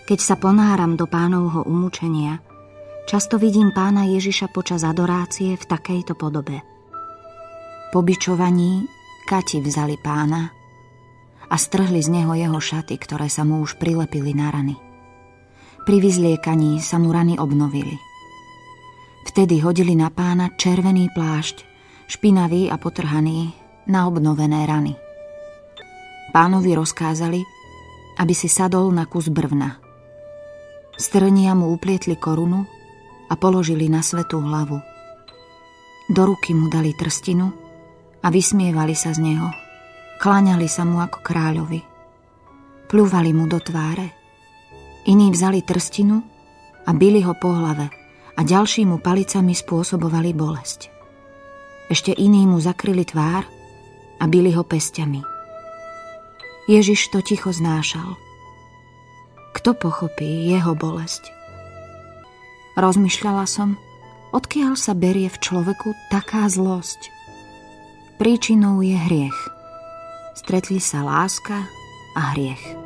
Keď sa ponáram do Pánovho umúčenia, často vidím Pána Ježiša počas adorácie v takejto podobe. Po bičovaní kati vzali Pána a strhli z neho jeho šaty, ktoré sa mu už prilepili na rany. Pri vyzliekaní sa mu rany obnovili. Vtedy hodili na Pána červený plášť, špinavý a potrhaný, na obnovené rany. Pánovi rozkázali, aby si sadol na kus brvna. Z trnia mu uplietli korunu a položili na svätú hlavu. Do ruky mu dali trstinu a vysmievali sa z neho. Kláňali sa mu ako kráľovi. Pľúvali mu do tváre. Iní vzali trstinu a bili ho po hlave a ďalší mu palicami spôsobovali bolesť. Ešte iní mu zakryli tvár a bili ho pesťami. Ježiš to ticho znášal. Kto pochopí jeho bolesť? Rozmýšľala som, odkiaľ sa berie v človeku taká zlosť. Príčinou je hriech. Stretli sa láska a hriech.